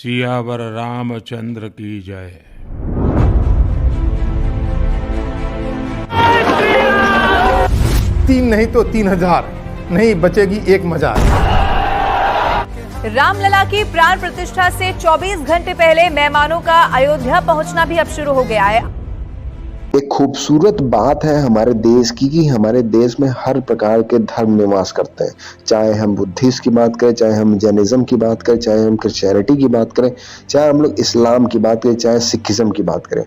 सियावर रामचंद्र की जय। तीन नहीं तो 3000 नहीं बचेगी एक मजार। रामलला की प्राण प्रतिष्ठा से 24 घंटे पहले मेहमानों का अयोध्या पहुंचना भी अब शुरू हो गया है। एक खूबसूरत बात है हमारे देश की कि हमारे देश में हर प्रकार के धर्म निवास करते हैं। चाहे हम बुद्धिस्ट की बात करें, चाहे हम जैनिज्म की बात करें, चाहे हम क्रिश्चियनिटी की बात करें, चाहे हम लोग इस्लाम की बात करें, चाहे सिखिज्म की बात करें।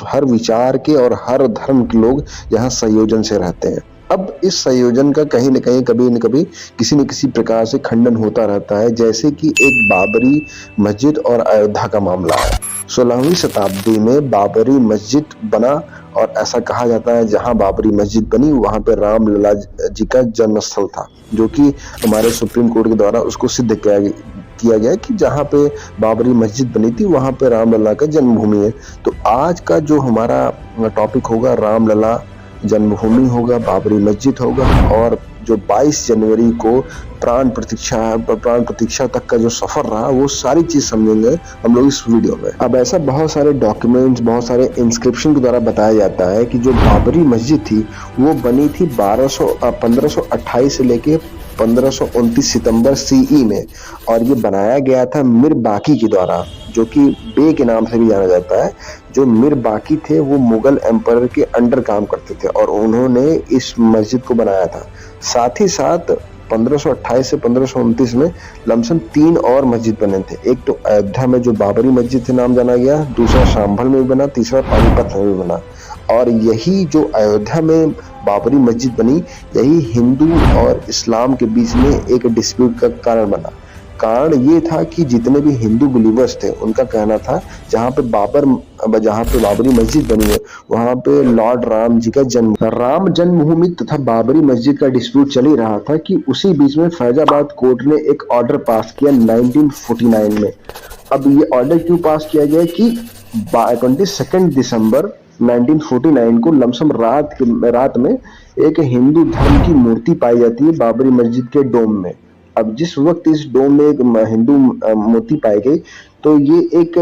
हर विचार के और हर धर्म के लोग यहाँ संयोजन से रहते हैं। अब इस संयोजन का कहीं न कहीं कभी न कभी किसी न किसी प्रकार से खंडन होता रहता है, जैसे कि एक बाबरी मस्जिद और अयोध्या का मामला है। 16वीं शताब्दी में बाबरी मस्जिद बना और ऐसा कहा जाता है जहां बाबरी मस्जिद बनी वहां पे रामलला जी का जन्मस्थल था, जो कि हमारे सुप्रीम कोर्ट के द्वारा उसको सिद्ध किया गया कि जहां पे बाबरी मस्जिद बनी थी वहां पे रामलला का जन्मभूमि है। तो आज का जो हमारा टॉपिक होगा रामलला जन्मभूमि होगा, बाबरी मस्जिद होगा, और जो 22 जनवरी को प्राण प्रतीक्षा तक का जो सफर रहा वो सारी चीज समझेंगे हम लोग इस वीडियो में। अब ऐसा बहुत सारे डॉक्यूमेंट्स, बहुत सारे इंस्क्रिप्शन के द्वारा बताया जाता है कि जो बाबरी मस्जिद थी वो बनी थी 1528 से लेके 1529 सितंबर सीई में, और ये बनाया गया था मीर बाकी के द्वारा, जो कि बे के नाम से भी जाना जाता है। जो मीर बाकी थे वो मुगल एम्पायर के अंडर काम करते थे और उन्होंने इस मस्जिद को बनाया था। साथ ही साथ 1528 से 1529 में लमसम 3 और मस्जिद बने थे। एक तो अयोध्या में जो बाबरी मस्जिद से नाम जाना गया, दूसरा शांभल में भी बना, तीसरा पानीपत में भी बना। और यही जो अयोध्या में बाबरी मस्जिद बनी, यही हिंदू और इस्लाम के बीच में एक डिस्प्यूट का कारण बना। कारण ये था कि जितने भी हिंदू बिलीवर्स थे उनका कहना था जहाँ पे बाबरी मस्जिद बनी है वहाँ पे लॉर्ड राम जी का राम जन्मभूमि तथा बाबरी मस्जिद का डिस्प्यूट चल ही रहा था कि उसी बीच में फैजाबाद कोर्ट ने एक ऑर्डर पास किया 1949 में। अब ये ऑर्डर क्यों पास किया गया कि 22 दिसंबर 1949 को लमसम रात में एक हिंदू धर्म की मूर्ति पाई जाती है बाबरी मस्जिद के डोम में। अब जिस वक्त इस डोम में एक हिंदू मूर्ति पाई गई तो ये एक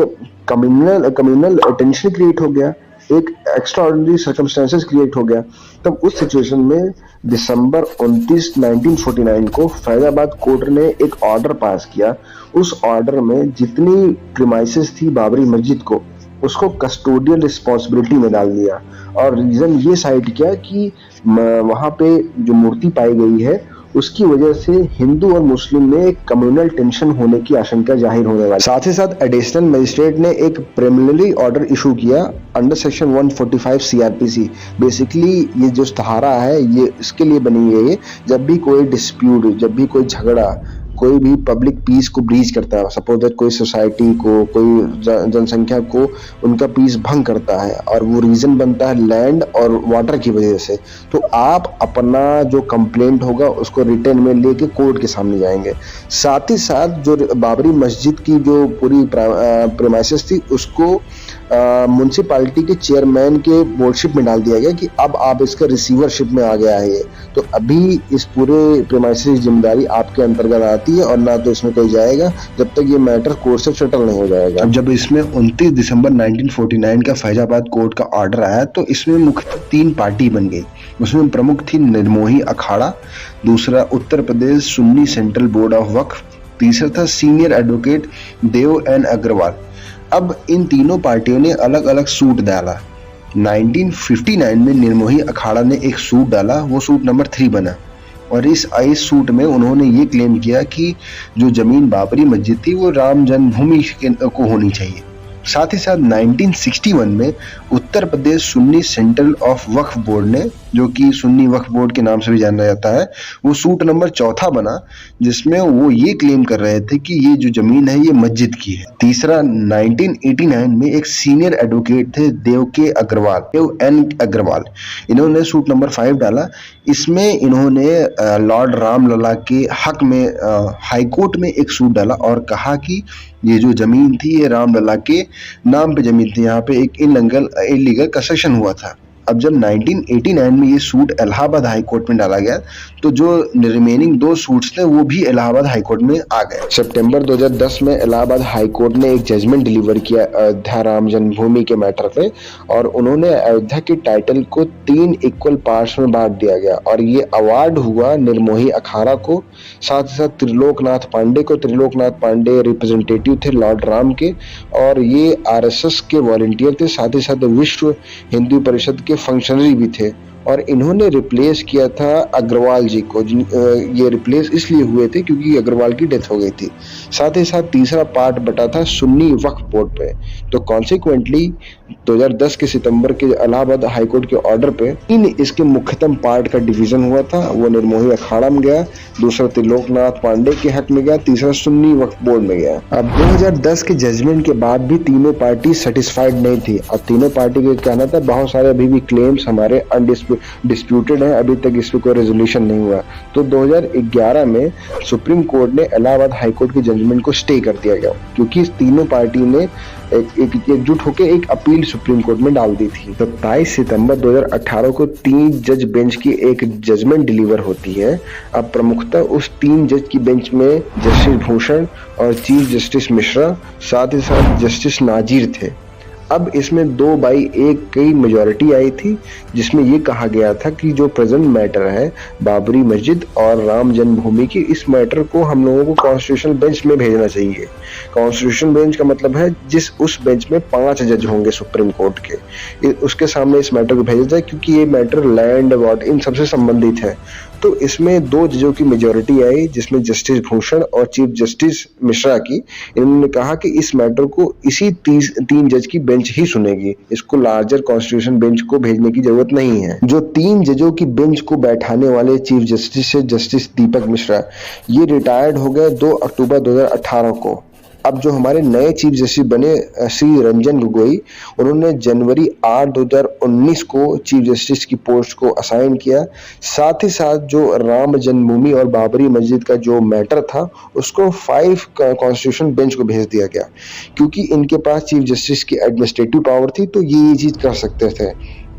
कम्युनल टेंशन क्रिएट हो गया, एक एक्स्ट्राऑर्डिनरी सर्कमस्टेंसेस क्रिएट हो गया। तब उस सिचुएशन में दिसंबर 29, 1949 को फैजाबाद कोर्ट ने एक ऑर्डर पास किया। उस ऑर्डर में जितनी प्रीमाइसेस थी बाबरी मस्जिद को उसको कस्टोडियल रिस्पॉन्सिबिलिटी में डाल दिया, और रीजन ये साइड किया कि वहां पे जो मूर्ति पाई गई है उसकी वजह से हिंदू और मुस्लिम में एक कम्युनल टेंशन होने की आशंका जाहिर होने वाली। साथ ही साथ एडिशनल मजिस्ट्रेट ने एक प्रिलिमिनरी ऑर्डर इशू किया अंडर सेक्शन 145 सीआरपीसी। बेसिकली ये जो धारा है ये इसके लिए बनी है, जब भी कोई डिस्प्यूट, जब भी कोई झगड़ा, कोई भी पब्लिक पीस को ब्रीच करता है, सपोज दैट कोई सोसाइटी को, कोई जनसंख्या को उनका पीस भंग करता है और वो रीजन बनता है लैंड और वाटर की वजह से, तो आप अपना जो कंप्लेंट होगा उसको रिटर्न में लेके कोर्ट के सामने जाएंगे। साथ ही साथ जो बाबरी मस्जिद की जो पूरी प्रेमाइसेस थी उसको म्युनिसिपैलिटी के चेयरमैन के बोर्डशिप में डाल दिया गया कि अब आप इसका रिसीवरशिप में आ गया है ये, तो अभी इस पूरे प्रेमाइसेस जिम्मेदारी आपके अंतर्गत आती है और ना तो इसमें कोई जाएगा जब तक ये मैटर कोर्ट से सेटल नहीं हो जाएगा। अब जब इसमें 29 दिसंबर 1949 का फैजाबाद कोर्ट का ऑर्डर आया तो इसमें मुख्य 3 पार्टी बन गई। उसमें प्रमुख थी निर्मोही अखाड़ा, दूसरा उत्तर Pradesh Sunni central board of वक्फ, तीसरा था सीनियर एडवोकेट देव एन अग्रवाल। अब इन तीनों पार्टियों ने अलग अलग सूट डाला। 1959 में निर्मोही अखाड़ा ने एक सूट डाला, वो सूट नंबर 3 बना, और इस सूट में उन्होंने ये क्लेम किया कि जो जमीन बाबरी मस्जिद थी वो राम जन्मभूमि को होनी चाहिए। साथ ही साथ 1961 में Uttar Pradesh Sunni central of Waqf board ने, जो कि सुन्नी वक्फ बोर्ड के नाम से भी जाना जाता है, वो सूट नंबर 4 बना, जिसमें वो ये क्लेम कर रहे थे कि ये जो जमीन है ये मस्जिद की है। तीसरा 1989 में एक सीनियर एडवोकेट थे देव एन अग्रवाल, इन्होंने सूट नंबर 5 डाला। इसमें इन्होंने लॉर्ड रामलला के हक में हाईकोर्ट में एक सूट डाला और कहा कि ये जो जमीन थी ये रामलला के नाम पे जमीन थी, यहाँ पे एक इलीगल कंस्ट्रक्शन हुआ था। अब जब 1989 में ये सूट इलाहाबाद हाई कोर्ट में डाला गया तो जो रिमेनिंग 2 सूट्स थे वो भी इलाहाबाद हाई कोर्ट में आ गए। सितंबर 2010 में इलाहाबाद हाई कोर्ट ने एक जजमेंट डिलीवर किया अयोध्या राम जन्मभूमि के मैटर पे, और उन्होंने अयोध्या के टाइटल को 3 इक्वल पार्ट्स में बांट दिया गया और ये अवार्ड हुआ निर्मोही अखाड़ा को, साथ ही साथ त्रिलोकनाथ पांडे को। त्रिलोकनाथ पांडे रिप्रेजेंटेटिव थे लॉर्ड राम के और ये आरएसएस के वॉलंटियर थे, साथ ही साथ विश्व हिंदू परिषद के फंक्शनरी भी थे, और इन्होंने रिप्लेस किया था अग्रवाल जी को। ये रिप्लेस इसलिए हुए थे क्योंकि अग्रवाल की डेथ हो गई थी। साथ ही साथ तीसरा पार्ट बटा था सुन्नी वक्फ बोर्ड पे। तो कॉन्सिक्वेंटली 2010 के सितंबर के इलाहाबाद हाईकोर्ट के ऑर्डर पे इसके मुख्यतम पार्ट का डिवीजन हुआ था। वो निर्मोही अखाड़ा में गया, दूसरा त्रिलोकनाथ पांडे के हक में गया, तीसरा सुन्नी वक्फ बोर्ड में गया। अब 2010 के जजमेंट के बाद भी तीनों पार्टी सेटिस्फाइड नहीं थी। अब तीनों पार्टी का कहना था बहुत सारे अभी भी क्लेम्स हमारे डिस्प्यूटेड है, अभी तक इस पे कोई रेजोल्यूशन नहीं हुआ। तो 2011 में सुप्रीम कोर्ट ने इलाहाबाद हाईकोर्ट के जजमेंट को स्टे कर दिया गया क्योंकि तीनों पार्टी ने एकजुट होकर एक अपील सुप्रीम कोर्ट में डाल दी थी। 27 सितंबर 2018 को 3 जज बेंच की एक जजमेंट डिलीवर होती है। अब प्रमुखतः उस 3 जज की बेंच में जस्टिस भूषण और चीफ जस्टिस मिश्रा, साथ ही साथ जस्टिस नाजीर थे। अब इसमें 2/1 की मेजॉरिटी आई थी, जिसमें ये कहा गया था कि जो प्रेजेंट मैटर है बाबरी मस्जिद और राम जन्मभूमि की, इस मैटर को हम लोगों को कॉन्स्टिट्यूशनल बेंच में भेजना चाहिए। कॉन्स्टिट्यूशनल बेंच का मतलब है उस बेंच में 5 जज होंगे सुप्रीम कोर्ट के, उसके सामने इस मैटर को भेजा जाए क्योंकि ये मैटर लैंड वाटर इन सबसे संबंधित है। तो इसमें 2 जजों की मेजॉरिटी आई, जिसमें जस्टिस भूषण और चीफ जस्टिस मिश्रा की। इन्होंने कहा कि इस मैटर को इसी 3 जज की बेंच ही सुनेगी, इसको लार्जर कॉन्स्टिट्यूशन बेंच को भेजने की जरूरत नहीं है। जो 3 जजों की बेंच को बैठाने वाले चीफ जस्टिस से जस्टिस दीपक मिश्रा, ये रिटायर्ड हो गए 2 अक्टूबर 2018 को। अब जो हमारे नए चीफ जस्टिस बने श्री रंजन गोगोई, उन्होंने जनवरी 8, 2019 को चीफ जस्टिस की पोस्ट को असाइन किया। साथ ही साथ जो राम जन्मभूमि और बाबरी मस्जिद का जो मैटर था उसको 5 कॉन्स्टिट्यूशन बेंच को भेज दिया गया क्योंकि इनके पास चीफ जस्टिस की एडमिनिस्ट्रेटिव पावर थी, तो ये चीज कर सकते थे।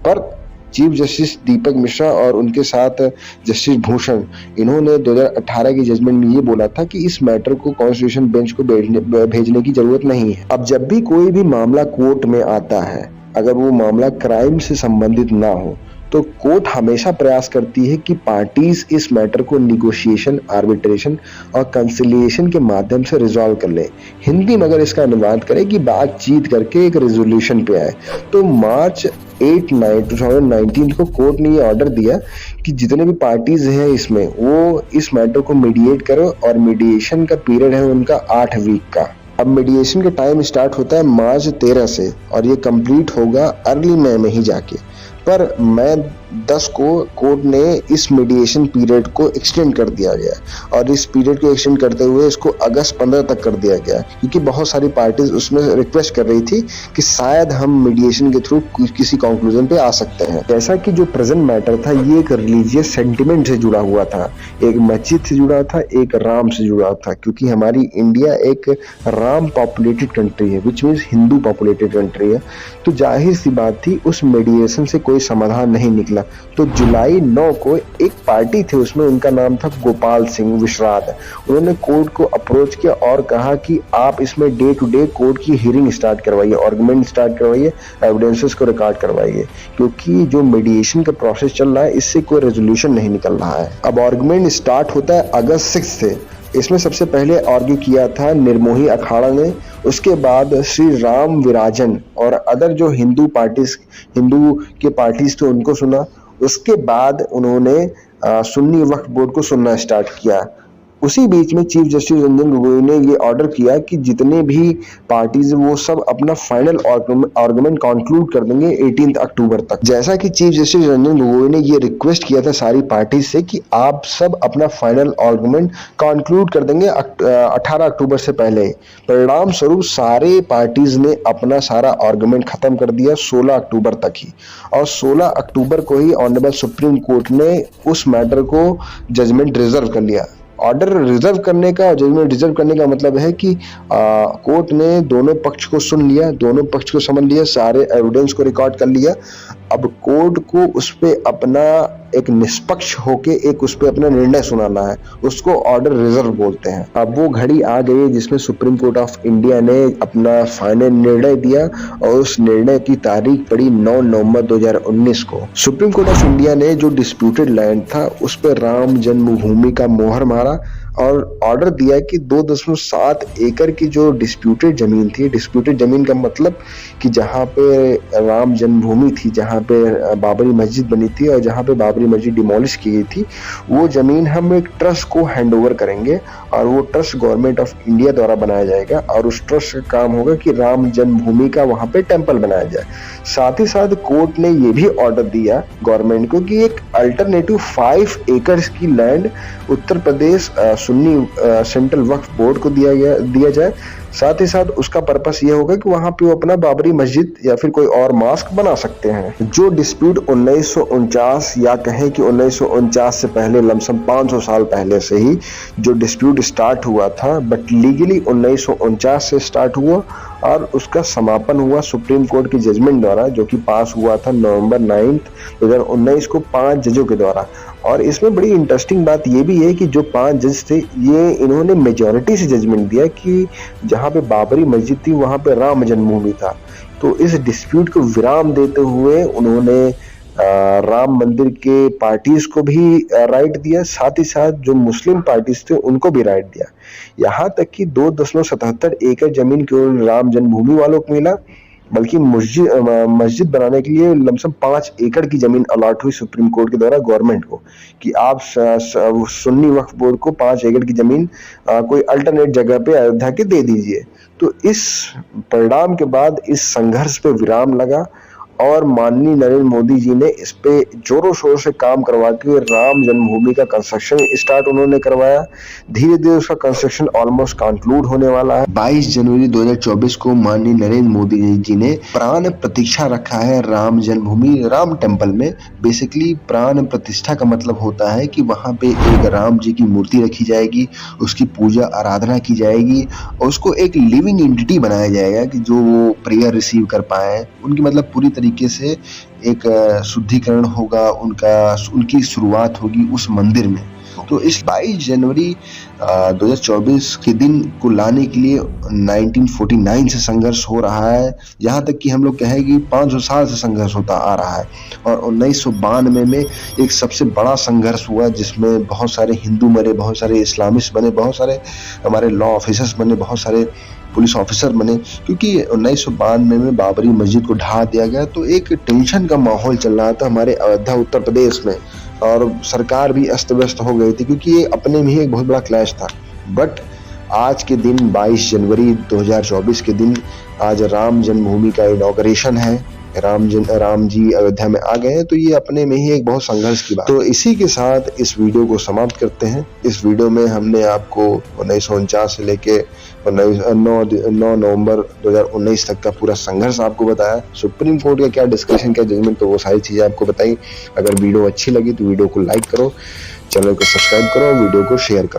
पर चीफ जस्टिस दीपक मिश्रा और उनके साथ जस्टिस भूषण, इन्होंने 2018 के जजमेंट में ये बोला था कि इस मैटर को कॉन्स्टिट्यूशन बेंच को भेजने की जरूरत नहीं है। अब जब भी कोई भी मामला कोर्ट में आता है, अगर वो मामला क्राइम से संबंधित ना हो, तो कोर्ट हमेशा प्रयास करती है कि पार्टीज इस मैटर को निगोशिएशन, आर्बिट्रेशन और कंसिलिएशन के माध्यम से रिजॉल्व कर ले। हिंदी में अगर इसका अनुवाद करें कि बातचीत करके एक रेजोल्यूशन पे आए। तो मार्च 8, 2019 को कोर्ट ने ये ऑर्डर दिया कि जितने भी पार्टीज हैं इसमें, वो इस मैटर को मीडिएट करो, और मीडिएशन का पीरियड है उनका 8 वीक का। अब मीडिएशन का टाइम स्टार्ट होता है मार्च 13 से और ये कंप्लीट होगा अर्ली मई में ही जाके। पर मई 10 को कोर्ट ने इस मीडिएशन पीरियड को एक्सटेंड कर दिया गया और इस पीरियड को एक्सटेंड करते हुए इसको अगस्त 15 तक कर दिया गया क्योंकि बहुत सारी पार्टीज उसमें रिक्वेस्ट कर रही थी कि शायद हम मीडिएशन के थ्रू किसी कंक्लूजन पे आ सकते हैं। जैसा कि जो प्रेजेंट मैटर था ये एक रिलीजियस सेंटिमेंट से जुड़ा हुआ था, एक मस्जिद से जुड़ा था, एक राम से जुड़ा था, क्योंकि हमारी इंडिया एक राम पॉपुलेटेड कंट्री है, which means Hindu populated country है। तो जाहिर सी बात थी उस मीडिएशन से कोई समाधान नहीं निकला। तो जुलाई 9 को एक पार्टी थी, उसमें उनका नाम था गोपाल सिंह विश्राद। उन्होंने कोर्ट को अप्रोच किया और कहा कि आप इसमें डे टू डे कोर्ट की हियरिंग स्टार्ट करवाइए, आर्गुमेंट स्टार्ट करवाइए, एविडेंसेस को रिकॉर्ड करवाइए, क्योंकि जो मीडिएशन का प्रोसेस चल रहा है इससे कोई रेजोल्यूशन नहीं निकल रहा है। अब आर्गुमेंट स्टार्ट होता है अगस्त 6 से। इसमें सबसे पहले आर्ग्यू किया था निर्मोही अखाड़ा ने, उसके बाद श्री राम विराजन और अदर जो हिंदू के पार्टीज थे उनको सुना। उसके बाद उन्होंने सुन्नी वक्फ बोर्ड को सुनना स्टार्ट किया। उसी बीच में चीफ जस्टिस रंजन गोगोई ने ये ऑर्डर किया कि जितने भी पार्टीज वो सब अपना फाइनल आर्गुमेंट कंक्लूड कर देंगे 18 अक्टूबर तक। जैसा कि चीफ जस्टिस रंजन गोगोई ने ये रिक्वेस्ट किया था सारी पार्टीज से कि आप सब अपना फाइनल आर्गुमेंट कंक्लूड कर देंगे 18 अक्टूबर से पहले। परिणाम स्वरूप सारे पार्टीज ने अपना सारा आर्गुमेंट खत्म कर दिया 16 अक्टूबर तक ही, और 16 अक्टूबर को ही ऑनरेबल सुप्रीम कोर्ट ने उस मैटर को जजमेंट रिजर्व कर लिया। ऑर्डर रिजर्व करने का और जजमेंट रिजर्व करने का मतलब है कि कोर्ट ने दोनों पक्ष को सुन लिया, दोनों पक्ष को समझ लिया, सारे एविडेंस को रिकॉर्ड कर लिया। अब कोर्ट को उस पे अपना एक निष्पक्ष होके एक उस पे अपना निर्णय सुनाना है, उसको ऑर्डर रिजर्व बोलते हैं। अब वो घड़ी आ गई है जिसमें सुप्रीम कोर्ट ऑफ इंडिया ने अपना फाइनल निर्णय दिया और उस निर्णय की तारीख पड़ी 9 नवंबर 2019 को। सुप्रीम कोर्ट ऑफ इंडिया ने जो डिस्प्यूटेड लैंड था उस पर राम जन्मभूमि का मोहर मारा और ऑर्डर दिया कि 2.7 एकड़ की जो डिस्प्यूटेड जमीन थी, डिस्प्यूटेड जमीन का मतलब कि जहाँ पे राम जन्मभूमि थी, जहाँ पे बाबरी मस्जिद बनी थी और जहाँ पे बाबरी मस्जिद डिमोलिश की गई थी, वो जमीन हम एक ट्रस्ट को हैंडओवर करेंगे और वो ट्रस्ट गवर्नमेंट ऑफ इंडिया द्वारा बनाया जाएगा और उस ट्रस्ट का काम होगा कि राम जन्मभूमि का वहाँ पे टेम्पल बनाया जाए। साथ ही साथ कोर्ट ने ये भी ऑर्डर दिया गवर्नमेंट को कि एक अल्टरनेटिव 5 एकड़ की लैंड उत्तर प्रदेश सुन्नी सेंट्रल वक्फ बोर्ड को दिया जाए। साथ ही साथ उसका पर्पस ये होगा कि वहां पे वो अपना बाबरी मस्जिद या फिर कोई और मॉस्क बना सकते हैं। जो डिस्प्यूट 1949 या कहें कि 1949 से पहले लमसम 500 साल पहले से ही जो डिस्प्यूट स्टार्ट हुआ था, बट लीगली 1949 से स्टार्ट हुआ और उसका समापन हुआ सुप्रीम कोर्ट की जजमेंट द्वारा, जो कि पास हुआ था नवंबर 9 2019 को 5 जजों के द्वारा। और इसमें बड़ी इंटरेस्टिंग बात ये भी है कि जो 5 जज थे ये इन्होंने मेजॉरिटी से जजमेंट दिया कि जहाँ पे बाबरी मस्जिद थी वहाँ पे राम जन्मभूमि था। तो इस डिस्प्यूट को विराम देते हुए उन्होंने राम मंदिर के पार्टीज को भी राइट दिया, साथ ही साथ जो मुस्लिम पार्टीज थे उनको भी राइट दिया। यहाँ तक कि 2.77 एकड़ जमीन केवल राम जन्मभूमि वालों को मिला, बल्कि मस्जिद बनाने के लिए लमसम 5 एकड़ की जमीन अलॉट हुई सुप्रीम कोर्ट के द्वारा गवर्नमेंट को कि आप सुन्नी वक्फ बोर्ड को 5 एकड़ की जमीन कोई अल्टरनेट जगह पे अयोध्या के दे दीजिए। तो इस परिणाम के बाद इस संघर्ष पे विराम लगा और माननीय नरेंद्र मोदी जी ने इस पे जोरों शोर से काम करवा के राम जन्मभूमि का कंस्ट्रक्शन स्टार्ट उन्होंने करवाया। धीरे धीरे उसका कंस्ट्रक्शन ऑलमोस्ट कंक्लूड होने वाला है। 22 जनवरी 2024 को माननीय नरेंद्र मोदी जी ने प्राण प्रतिष्ठा रखा है राम जन्मभूमि राम टेम्पल में। बेसिकली प्राण प्रतिष्ठा का मतलब होता है कि वहां पे एक राम जी की मूर्ति रखी जाएगी, उसकी पूजा आराधना की जाएगी और उसको एक लिविंग एंटिटी बनाया जाएगा कि जो वो प्रेयर रिसीव कर पाए। उनकी मतलब पूरी तरीके से एक शुद्धिकरण होगा, उनकी शुरुआत होगी उस मंदिर में। तो इस 22 जनवरी 2024 के दिन को लाने के लिए 1949 से संघर्ष हो रहा है। यहाँ तक कि हम लोग कहें कि 500 साल से संघर्ष होता आ रहा है और 1992 में एक सबसे बड़ा संघर्ष हुआ जिसमें बहुत सारे हिंदू मरे, बहुत सारे इस्लामिस्ट बने, बहुत सारे हमारे लॉ ऑफिसर्स बने, बहुत सारे पुलिस ऑफिसर बने, क्योंकि 1992 में बाबरी मस्जिद को ढा दिया गया। तो एक टेंशन का माहौल चल रहा था हमारे अयोध्या उत्तर प्रदेश में और सरकार भी अस्त व्यस्त हो गई थी क्योंकि ये अपने में ही एक बहुत बड़ा क्लैश था। बट आज के दिन 22 जनवरी 2024 के दिन आज राम जन्मभूमि का इनॉग्रेशन है। राम जी अयोध्या में आ गए हैं, तो ये अपने में ही एक बहुत संघर्ष की बात। तो इसी के साथ इस वीडियो को समाप्त करते हैं। इस वीडियो में हमने आपको 1949 से लेके 9 नवंबर 2019 तक का पूरा संघर्ष आपको बताया। सुप्रीम कोर्ट का क्या डिस्कशन, क्या जजमेंट, तो वो सारी चीजें आपको बताई। अगर वीडियो अच्छी लगी तो वीडियो को लाइक करो, चैनल को सब्सक्राइब करो, वीडियो को शेयर करो।